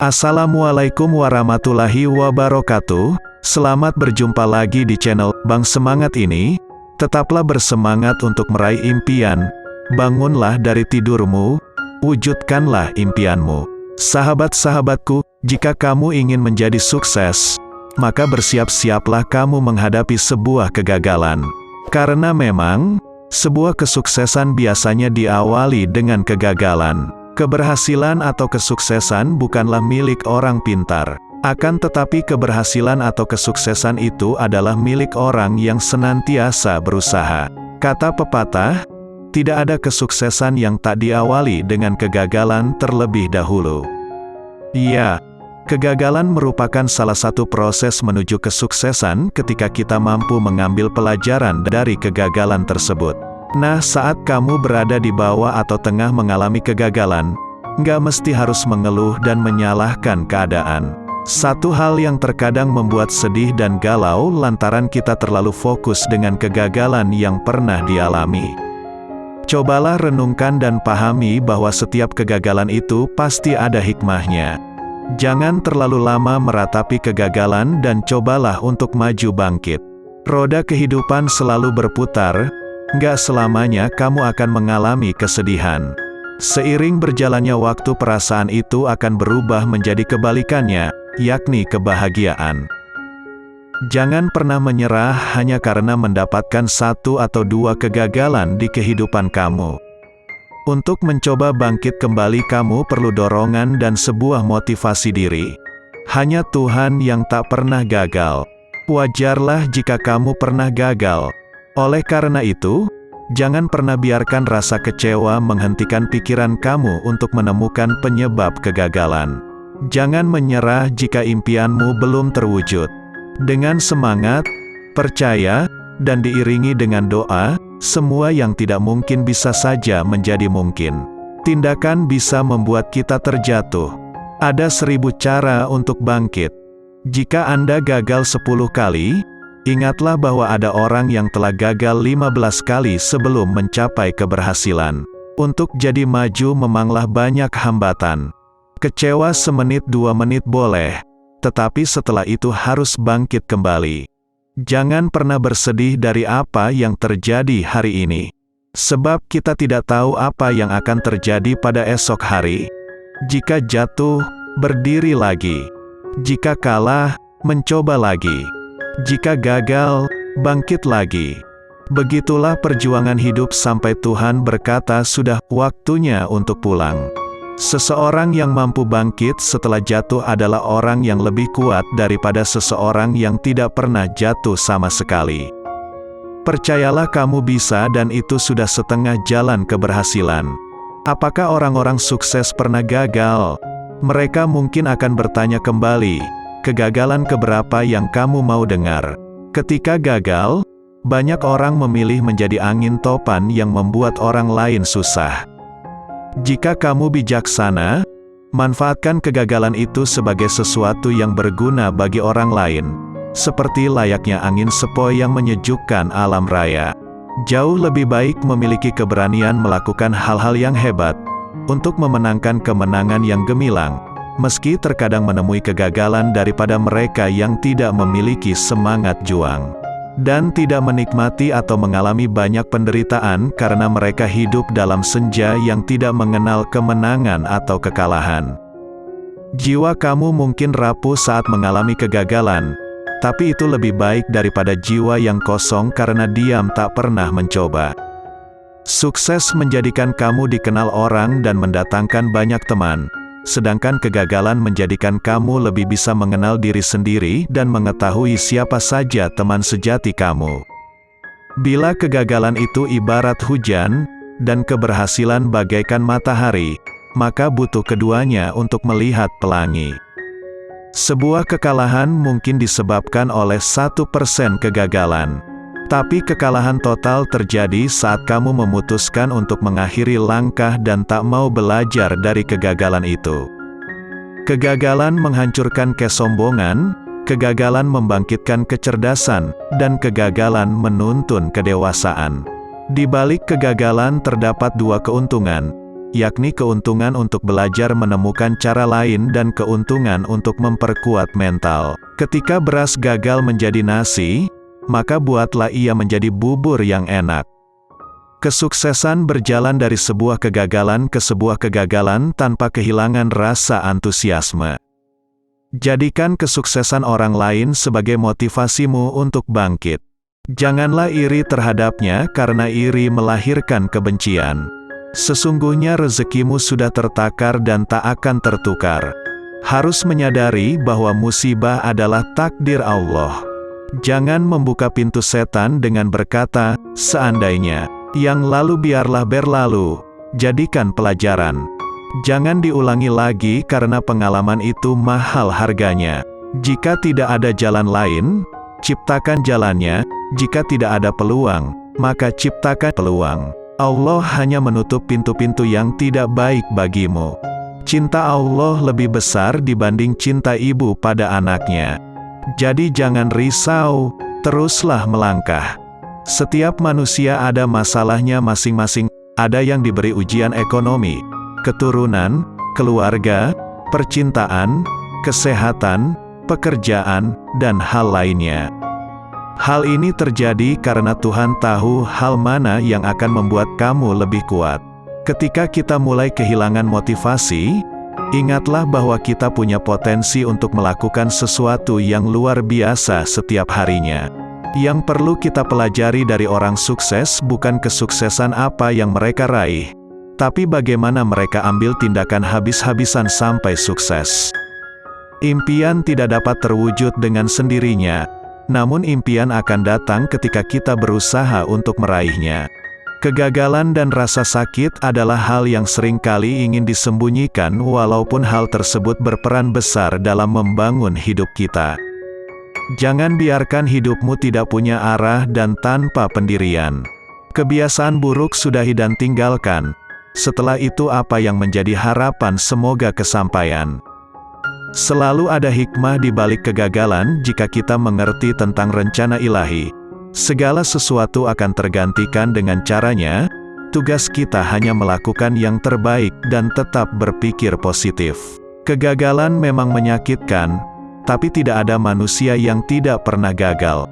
Assalamualaikum warahmatullahi wabarakatuh. Selamat berjumpa lagi di channel Bang Semangat ini. Tetaplah bersemangat untuk meraih impian. Bangunlah dari tidurmu, wujudkanlah impianmu. Sahabat-sahabatku, jika kamu ingin menjadi sukses, maka bersiap-siaplah kamu menghadapi sebuah kegagalan. Karena memang, sebuah kesuksesan biasanya diawali dengan kegagalan. Keberhasilan atau kesuksesan bukanlah milik orang pintar. Akan tetapi keberhasilan atau kesuksesan itu adalah milik orang yang senantiasa berusaha. Kata pepatah, tidak ada kesuksesan yang tak diawali dengan kegagalan terlebih dahulu. Ya, kegagalan merupakan salah satu proses menuju kesuksesan ketika kita mampu mengambil pelajaran dari kegagalan tersebut. Nah, saat kamu berada di bawah atau tengah mengalami kegagalan, nggak mesti harus mengeluh dan menyalahkan keadaan. Satu hal yang terkadang membuat sedih dan galau lantaran kita terlalu fokus dengan kegagalan yang pernah dialami. Cobalah renungkan dan pahami bahwa setiap kegagalan itu pasti ada hikmahnya. Jangan terlalu lama meratapi kegagalan dan cobalah untuk maju bangkit. Roda kehidupan selalu berputar. Nggak selamanya kamu akan mengalami kesedihan. Seiring berjalannya waktu perasaan itu akan berubah menjadi kebalikannya, yakni kebahagiaan. Jangan pernah menyerah hanya karena mendapatkan satu atau dua kegagalan di kehidupan kamu. Untuk mencoba bangkit kembali kamu perlu dorongan dan sebuah motivasi diri. Hanya Tuhan yang tak pernah gagal. Wajarlah jika kamu pernah gagal. Oleh karena itu, jangan pernah biarkan rasa kecewa menghentikan pikiran kamu untuk menemukan penyebab kegagalan. Jangan menyerah jika impianmu belum terwujud. Dengan semangat, percaya, dan diiringi dengan doa, semua yang tidak mungkin bisa saja menjadi mungkin. Tindakan bisa membuat kita terjatuh. Ada 1000 cara untuk bangkit. Jika Anda gagal 10 kali, ingatlah bahwa ada orang yang telah gagal 15 kali sebelum mencapai keberhasilan. Untuk jadi maju memanglah banyak hambatan. Kecewa semenit 2 menit boleh, tetapi setelah itu harus bangkit kembali. Jangan pernah bersedih dari apa yang terjadi hari ini. Sebab kita tidak tahu apa yang akan terjadi pada esok hari. Jika jatuh, berdiri lagi. Jika kalah, mencoba lagi. Jika gagal, bangkit lagi. Begitulah perjuangan hidup sampai Tuhan berkata sudah waktunya untuk pulang. Seseorang yang mampu bangkit setelah jatuh adalah orang yang lebih kuat daripada seseorang yang tidak pernah jatuh sama sekali. Percayalah kamu bisa dan itu sudah setengah jalan keberhasilan. Apakah orang-orang sukses pernah gagal? Mereka mungkin akan bertanya kembali, kegagalan keberapa yang kamu mau dengar? Ketika gagal, banyak orang memilih menjadi angin topan yang membuat orang lain susah. Jika kamu bijaksana, manfaatkan kegagalan itu sebagai sesuatu yang berguna bagi orang lain. Seperti layaknya angin sepoi yang menyejukkan alam raya. Jauh lebih baik memiliki keberanian melakukan hal-hal yang hebat, untuk memenangkan kemenangan yang gemilang, meski terkadang menemui kegagalan daripada mereka yang tidak memiliki semangat juang. Dan tidak menikmati atau mengalami banyak penderitaan karena mereka hidup dalam senja yang tidak mengenal kemenangan atau kekalahan. Jiwa kamu mungkin rapuh saat mengalami kegagalan, tapi itu lebih baik daripada jiwa yang kosong karena diam tak pernah mencoba. Sukses menjadikan kamu dikenal orang dan mendatangkan banyak teman. Sedangkan kegagalan menjadikan kamu lebih bisa mengenal diri sendiri dan mengetahui siapa saja teman sejati kamu. Bila kegagalan itu ibarat hujan, dan keberhasilan bagaikan matahari, maka butuh keduanya untuk melihat pelangi. Sebuah kekalahan mungkin disebabkan oleh 1% kegagalan. Tapi kekalahan total terjadi saat kamu memutuskan untuk mengakhiri langkah dan tak mau belajar dari kegagalan itu. Kegagalan menghancurkan kesombongan, kegagalan membangkitkan kecerdasan, dan kegagalan menuntun kedewasaan. Di balik kegagalan terdapat dua keuntungan. yakni keuntungan untuk belajar menemukan cara lain dan keuntungan untuk memperkuat mental. Ketika beras gagal menjadi nasi, maka buatlah ia menjadi bubur yang enak. Kesuksesan berjalan dari sebuah kegagalan ke sebuah kegagalan tanpa kehilangan rasa antusiasme. Jadikan kesuksesan orang lain sebagai motivasimu untuk bangkit. Janganlah iri terhadapnya karena iri melahirkan kebencian. Sesungguhnya rezekimu sudah tertakar dan tak akan tertukar. Harus menyadari bahwa musibah adalah takdir Allah. Jangan membuka pintu setan dengan berkata, seandainya. Yang lalu biarlah berlalu, jadikan pelajaran. Jangan diulangi lagi karena pengalaman itu mahal harganya. Jika tidak ada jalan lain, ciptakan jalannya. Jika tidak ada peluang, maka ciptakan peluang. Allah hanya menutup pintu-pintu yang tidak baik bagimu. Cinta Allah lebih besar dibanding cinta ibu pada anaknya. Jadi jangan risau, teruslah melangkah. Setiap manusia ada masalahnya masing-masing, ada yang diberi ujian ekonomi, keturunan, keluarga, percintaan, kesehatan, pekerjaan, dan hal lainnya. Hal ini terjadi karena Tuhan tahu hal mana yang akan membuat kamu lebih kuat. Ketika kita mulai kehilangan motivasi, ingatlah bahwa kita punya potensi untuk melakukan sesuatu yang luar biasa setiap harinya. Yang perlu kita pelajari dari orang sukses bukan kesuksesan apa yang mereka raih, tapi bagaimana mereka ambil tindakan habis-habisan sampai sukses. Impian tidak dapat terwujud dengan sendirinya, namun impian akan datang ketika kita berusaha untuk meraihnya. Kegagalan dan rasa sakit adalah hal yang seringkali ingin disembunyikan walaupun hal tersebut berperan besar dalam membangun hidup kita. Jangan biarkan hidupmu tidak punya arah dan tanpa pendirian. Kebiasaan buruk sudahi dan tinggalkan. Setelah itu apa yang menjadi harapan semoga kesampaian. Selalu ada hikmah di balik kegagalan jika kita mengerti tentang rencana ilahi. Segala sesuatu akan tergantikan dengan caranya. Tugas kita hanya melakukan yang terbaik dan tetap berpikir positif. Kegagalan memang menyakitkan, tapi tidak ada manusia yang tidak pernah gagal.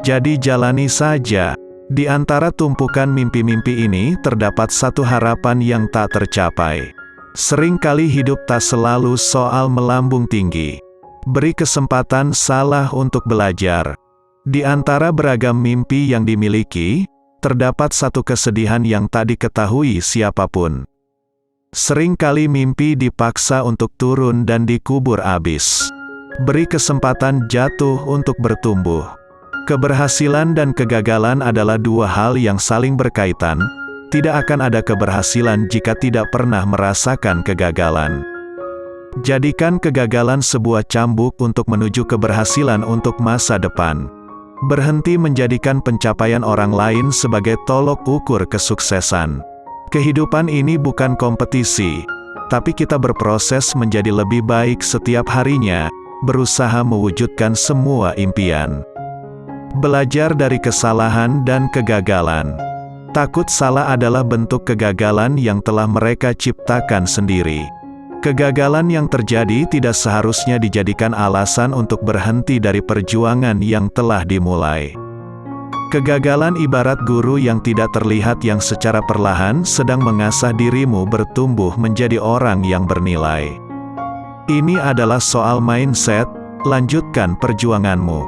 Jadi jalani saja. Di antara tumpukan mimpi-mimpi ini terdapat satu harapan yang tak tercapai. Seringkali hidup tak selalu soal melambung tinggi. Beri kesempatan salah untuk belajar. Di antara beragam mimpi yang dimiliki, terdapat satu kesedihan yang tak diketahui siapapun. Seringkali mimpi dipaksa untuk turun dan dikubur abis. Beri kesempatan jatuh untuk bertumbuh. Keberhasilan dan kegagalan adalah dua hal yang saling berkaitan. Tidak akan ada keberhasilan jika tidak pernah merasakan kegagalan. Jadikan kegagalan sebuah cambuk untuk menuju keberhasilan untuk masa depan. Berhenti menjadikan pencapaian orang lain sebagai tolok ukur kesuksesan. Kehidupan ini bukan kompetisi, tapi kita berproses menjadi lebih baik setiap harinya. Berusaha mewujudkan semua impian. Belajar dari kesalahan dan kegagalan. Takut salah adalah bentuk kegagalan yang telah mereka ciptakan sendiri. Kegagalan yang terjadi tidak seharusnya dijadikan alasan untuk berhenti dari perjuangan yang telah dimulai. Kegagalan ibarat guru yang tidak terlihat yang secara perlahan sedang mengasah dirimu bertumbuh menjadi orang yang bernilai. Ini adalah soal mindset, lanjutkan perjuanganmu.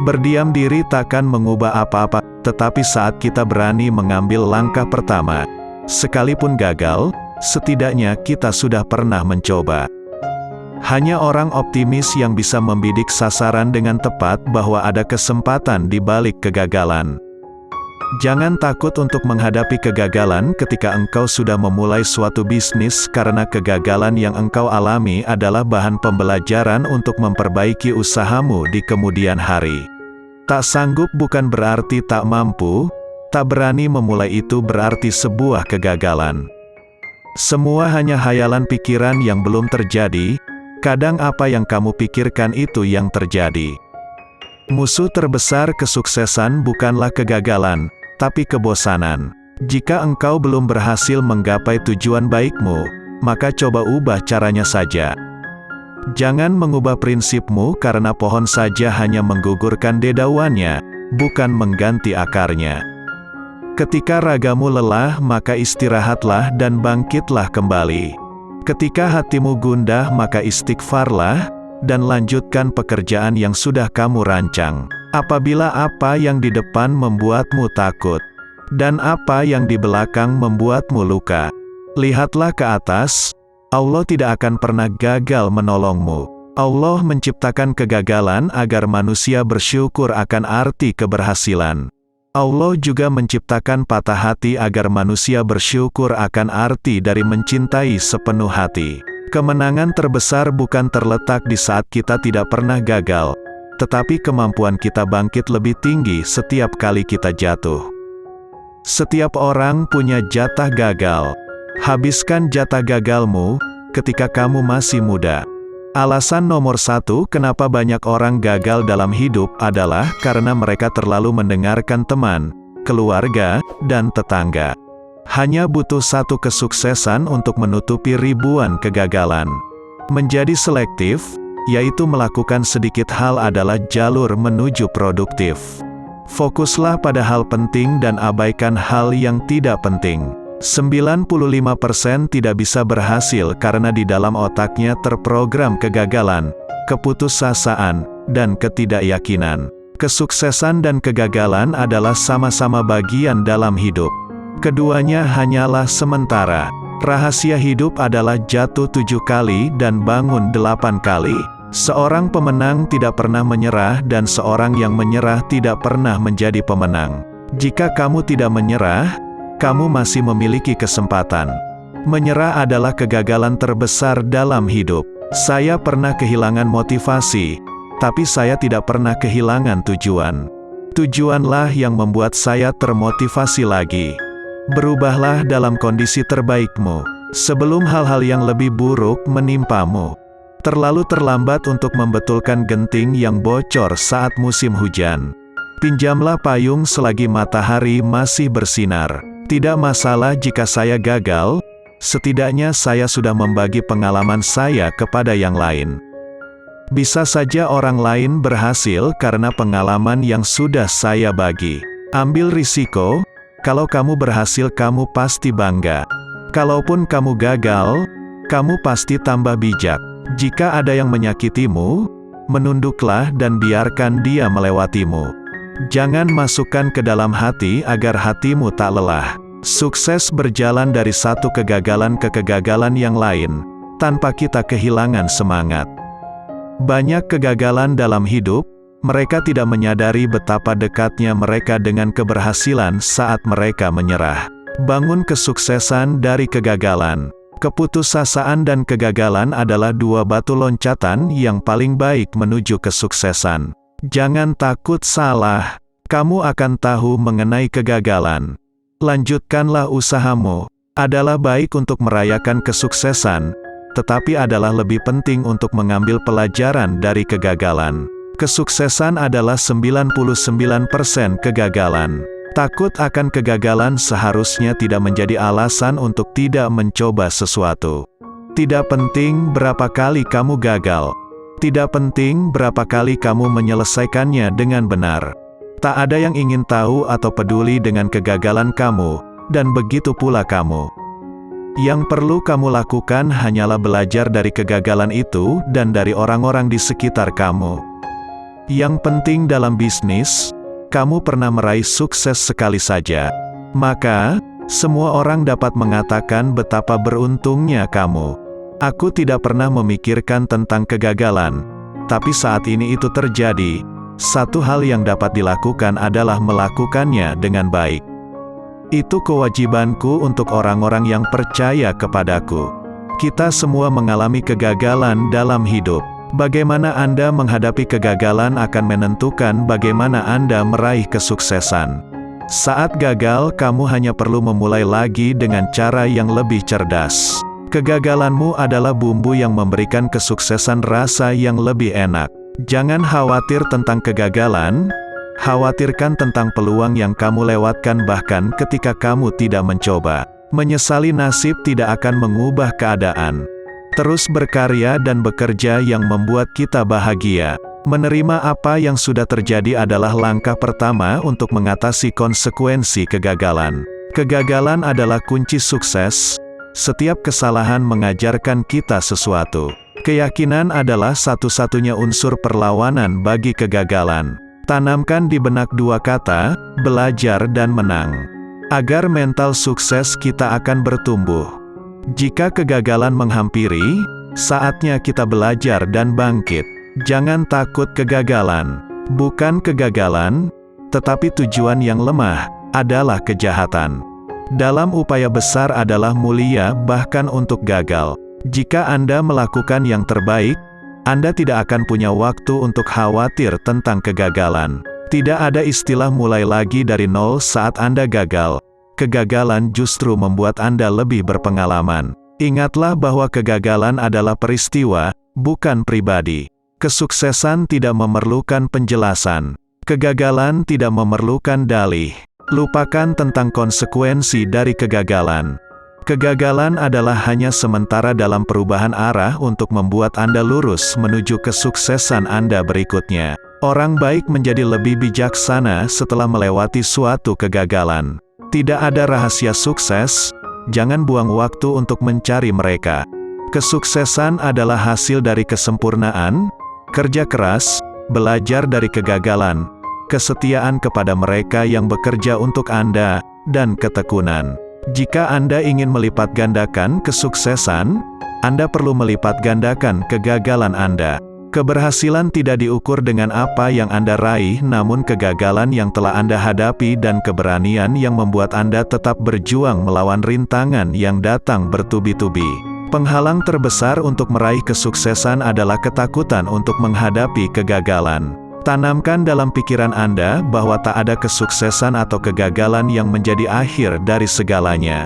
Berdiam diri takkan mengubah apa-apa, tetapi saat kita berani mengambil langkah pertama, sekalipun gagal, setidaknya kita sudah pernah mencoba. Hanya orang optimis yang bisa membidik sasaran dengan tepat bahwa ada kesempatan di balik kegagalan. Jangan takut untuk menghadapi kegagalan ketika engkau sudah memulai suatu bisnis karena kegagalan yang engkau alami adalah bahan pembelajaran untuk memperbaiki usahamu di kemudian hari. Tak sanggup bukan berarti tak mampu, tak berani memulai itu berarti sebuah kegagalan. Semua hanya hayalan pikiran yang belum terjadi, kadang apa yang kamu pikirkan itu yang terjadi. Musuh terbesar kesuksesan bukanlah kegagalan, tapi kebosanan. Jika engkau belum berhasil menggapai tujuan baikmu, maka coba ubah caranya saja. Jangan mengubah prinsipmu karena pohon saja hanya menggugurkan dedauannya, bukan mengganti akarnya. Ketika ragamu lelah, maka istirahatlah dan bangkitlah kembali. Ketika hatimu gundah, maka istighfarlah, dan lanjutkan pekerjaan yang sudah kamu rancang. Apabila apa yang di depan membuatmu takut, dan apa yang di belakang membuatmu luka, lihatlah ke atas. Allah tidak akan pernah gagal menolongmu. Allah menciptakan kegagalan agar manusia bersyukur akan arti keberhasilan. Allah juga menciptakan patah hati agar manusia bersyukur akan arti dari mencintai sepenuh hati. Kemenangan terbesar bukan terletak di saat kita tidak pernah gagal, tetapi kemampuan kita bangkit lebih tinggi setiap kali kita jatuh. Setiap orang punya jatah gagal. Habiskan jatah gagalmu ketika kamu masih muda. Alasan nomor 1 kenapa banyak orang gagal dalam hidup adalah karena mereka terlalu mendengarkan teman, keluarga, dan tetangga. Hanya butuh satu kesuksesan untuk menutupi ribuan kegagalan. Menjadi selektif, yaitu melakukan sedikit hal adalah jalur menuju produktif. Fokuslah pada hal penting dan abaikan hal yang tidak penting. 95% tidak bisa berhasil karena di dalam otaknya terprogram kegagalan, keputusasaan, dan ketidakyakinan. Kesuksesan dan kegagalan adalah sama-sama bagian dalam hidup. Keduanya hanyalah sementara. Rahasia hidup adalah jatuh 7 kali dan bangun 8 kali. Seorang pemenang tidak pernah menyerah dan seorang yang menyerah tidak pernah menjadi pemenang. Jika kamu tidak menyerah, kamu masih memiliki kesempatan. Menyerah adalah kegagalan terbesar dalam hidup. Saya pernah kehilangan motivasi, tapi saya tidak pernah kehilangan tujuan. Tujuanlah yang membuat saya termotivasi lagi. Berubahlah dalam kondisi terbaikmu, sebelum hal-hal yang lebih buruk menimpamu. Terlalu terlambat untuk membetulkan genting yang bocor saat musim hujan. Pinjamlah payung selagi matahari masih bersinar. Tidak masalah jika saya gagal, setidaknya saya sudah membagi pengalaman saya kepada yang lain. Bisa saja orang lain berhasil karena pengalaman yang sudah saya bagi. Ambil risiko, kalau kamu berhasil kamu pasti bangga. Kalaupun kamu gagal, kamu pasti tambah bijak. Jika ada yang menyakitimu, menunduklah dan biarkan dia melewatimu. Jangan masukkan ke dalam hati agar hatimu tak lelah. Sukses berjalan dari satu kegagalan ke kegagalan yang lain, tanpa kita kehilangan semangat. Banyak kegagalan dalam hidup, mereka tidak menyadari betapa dekatnya mereka dengan keberhasilan saat mereka menyerah. Bangun kesuksesan dari kegagalan. Keputusasaan dan kegagalan adalah dua batu loncatan yang paling baik menuju kesuksesan. Jangan takut salah, kamu akan tahu mengenai kegagalan. Lanjutkanlah usahamu. Adalah baik untuk merayakan kesuksesan, tetapi adalah lebih penting untuk mengambil pelajaran dari kegagalan. Kesuksesan adalah 99% kegagalan. Takut akan kegagalan seharusnya tidak menjadi alasan untuk tidak mencoba sesuatu. Tidak penting berapa kali kamu gagal. Tidak penting berapa kali kamu menyelesaikannya dengan benar. Tak ada yang ingin tahu atau peduli dengan kegagalan kamu, dan begitu pula kamu. Yang perlu kamu lakukan hanyalah belajar dari kegagalan itu dan dari orang-orang di sekitar kamu. Yang penting dalam bisnis, kamu pernah meraih sukses sekali saja. Maka, semua orang dapat mengatakan betapa beruntungnya kamu. Aku tidak pernah memikirkan tentang kegagalan, tapi saat ini itu terjadi. Satu hal yang dapat dilakukan adalah melakukannya dengan baik. Itu kewajibanku untuk orang-orang yang percaya kepadaku. Kita semua mengalami kegagalan dalam hidup. Bagaimana Anda menghadapi kegagalan akan menentukan bagaimana Anda meraih kesuksesan. Saat gagal, kamu hanya perlu memulai lagi dengan cara yang lebih cerdas. Kegagalanmu adalah bumbu yang memberikan kesuksesan rasa yang lebih enak. Jangan khawatir tentang kegagalan, Khawatirkan tentang peluang yang kamu lewatkan bahkan ketika kamu tidak mencoba. Menyesali nasib tidak akan mengubah keadaan. Terus berkarya dan bekerja yang membuat kita bahagia. Menerima apa yang sudah terjadi adalah langkah pertama untuk mengatasi konsekuensi kegagalan. Kegagalan adalah kunci sukses. Setiap kesalahan mengajarkan kita sesuatu. Keyakinan adalah satu-satunya unsur perlawanan bagi kegagalan. Tanamkan di benak dua kata, belajar dan menang. Agar mental sukses kita akan bertumbuh. Jika kegagalan menghampiri, saatnya kita belajar dan bangkit. Jangan takut kegagalan. Bukan kegagalan, tetapi tujuan yang lemah adalah kejahatan. Dalam upaya besar adalah mulia bahkan untuk gagal. Jika Anda melakukan yang terbaik, Anda tidak akan punya waktu untuk khawatir tentang kegagalan. Tidak ada istilah mulai lagi dari nol saat Anda gagal. Kegagalan justru membuat Anda lebih berpengalaman. Ingatlah bahwa kegagalan adalah peristiwa, bukan pribadi. Kesuksesan tidak memerlukan penjelasan. Kegagalan tidak memerlukan dalih. Lupakan tentang konsekuensi dari kegagalan. Kegagalan adalah hanya sementara dalam perubahan arah untuk membuat Anda lurus menuju kesuksesan Anda berikutnya. Orang baik menjadi lebih bijaksana setelah melewati suatu kegagalan. Tidak ada rahasia sukses, jangan buang waktu untuk mencari mereka. Kesuksesan adalah hasil dari kesempurnaan, kerja keras, belajar dari kegagalan, kesetiaan kepada mereka yang bekerja untuk Anda, dan ketekunan. Jika Anda ingin melipat gandakan kesuksesan, Anda perlu melipat gandakan kegagalan Anda. Keberhasilan tidak diukur dengan apa yang Anda raih, namun kegagalan yang telah Anda hadapi dan keberanian yang membuat Anda tetap berjuang melawan rintangan yang datang bertubi-tubi. Penghalang terbesar untuk meraih kesuksesan adalah ketakutan untuk menghadapi kegagalan. Tanamkan dalam pikiran Anda bahwa tak ada kesuksesan atau kegagalan yang menjadi akhir dari segalanya.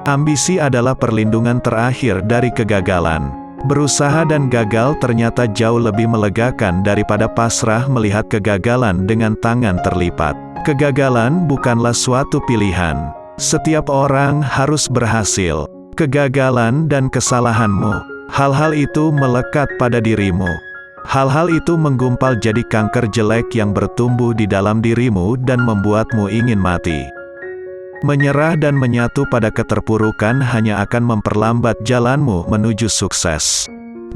Ambisi adalah perlindungan terakhir dari kegagalan. Berusaha dan gagal ternyata jauh lebih melegakan daripada pasrah melihat kegagalan dengan tangan terlipat. Kegagalan bukanlah suatu pilihan. Setiap orang harus berhasil. Kegagalan dan kesalahanmu, hal-hal itu melekat pada dirimu. Hal-hal itu menggumpal jadi kanker jelek yang bertumbuh di dalam dirimu dan membuatmu ingin mati. Menyerah dan menyatu pada keterpurukan hanya akan memperlambat jalanmu menuju sukses.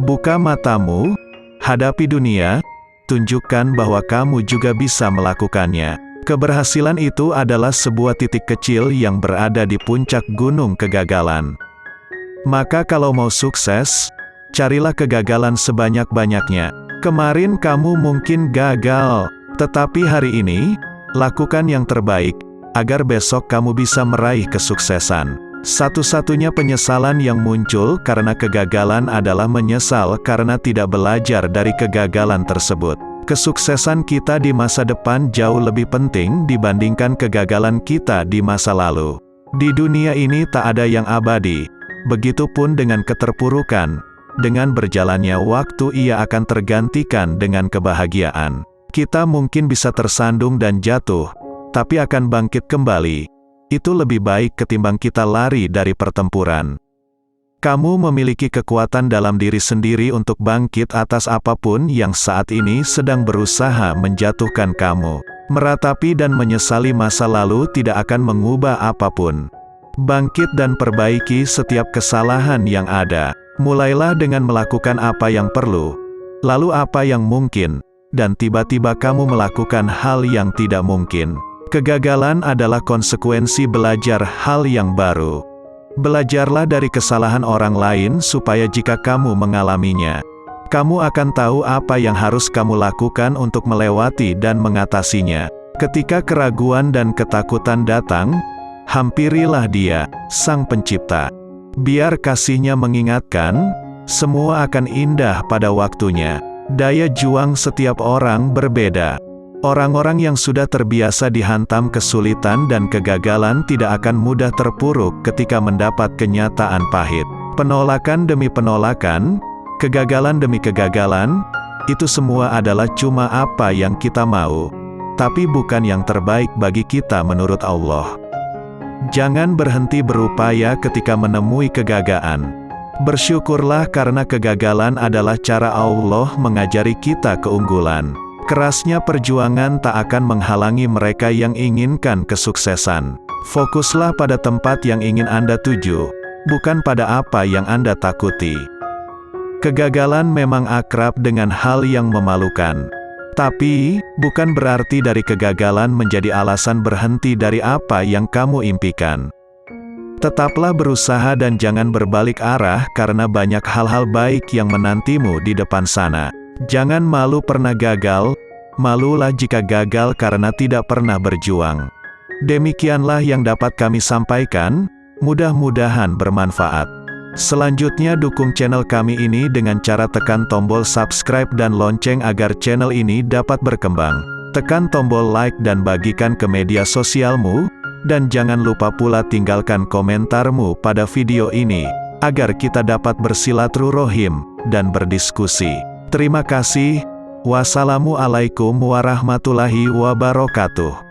Buka matamu, hadapi dunia, tunjukkan bahwa kamu juga bisa melakukannya. Keberhasilan itu adalah sebuah titik kecil yang berada di puncak gunung kegagalan. Maka kalau mau sukses, carilah kegagalan sebanyak-banyaknya. Kemarin kamu mungkin gagal, tetapi hari ini, lakukan yang terbaik, agar besok kamu bisa meraih kesuksesan. Satu-satunya penyesalan yang muncul karena kegagalan adalah menyesal karena tidak belajar dari kegagalan tersebut. Kesuksesan kita di masa depan jauh lebih penting dibandingkan kegagalan kita di masa lalu. Di dunia ini tak ada yang abadi. Begitupun dengan keterpurukan. Dengan berjalannya waktu ia akan tergantikan dengan kebahagiaan. Kita mungkin bisa tersandung dan jatuh, tapi akan bangkit kembali. Itu lebih baik ketimbang kita lari dari pertempuran. Kamu memiliki kekuatan dalam diri sendiri untuk bangkit atas apapun yang saat ini sedang berusaha menjatuhkan kamu. Meratapi dan menyesali masa lalu tidak akan mengubah apapun. Bangkit dan perbaiki setiap kesalahan yang ada. Mulailah dengan melakukan apa yang perlu, lalu apa yang mungkin, dan tiba-tiba kamu melakukan hal yang tidak mungkin. Kegagalan adalah konsekuensi belajar hal yang baru. Belajarlah dari kesalahan orang lain supaya jika kamu mengalaminya, kamu akan tahu apa yang harus kamu lakukan untuk melewati dan mengatasinya. Ketika keraguan dan ketakutan datang, hampirilah Dia, Sang Pencipta. Biar kasih-Nya mengingatkan, semua akan indah pada waktunya. Daya juang setiap orang berbeda. Orang-orang yang sudah terbiasa dihantam kesulitan dan kegagalan tidak akan mudah terpuruk ketika mendapat kenyataan pahit. Penolakan demi penolakan, kegagalan demi kegagalan, itu semua adalah cuma apa yang kita mau. tapi bukan yang terbaik bagi kita menurut Allah. Jangan berhenti berupaya ketika menemui kegagalan. Bersyukurlah karena kegagalan adalah cara Allah mengajari kita keunggulan. Kerasnya perjuangan tak akan menghalangi mereka yang inginkan kesuksesan. Fokuslah pada tempat yang ingin Anda tuju, bukan pada apa yang Anda takuti. Kegagalan memang akrab dengan hal yang memalukan. Tapi, bukan berarti dari kegagalan menjadi alasan berhenti dari apa yang kamu impikan. Tetaplah berusaha dan jangan berbalik arah karena banyak hal-hal baik yang menantimu di depan sana. Jangan malu pernah gagal, malulah jika gagal karena tidak pernah berjuang. Demikianlah yang dapat kami sampaikan, mudah-mudahan bermanfaat. Selanjutnya dukung channel kami ini dengan cara tekan tombol subscribe dan lonceng agar channel ini dapat berkembang. Tekan tombol like dan bagikan ke media sosialmu, dan jangan lupa pula tinggalkan komentarmu pada video ini, agar kita dapat bersilaturahim dan berdiskusi. Terima kasih. Wassalamualaikum warahmatullahi wabarakatuh.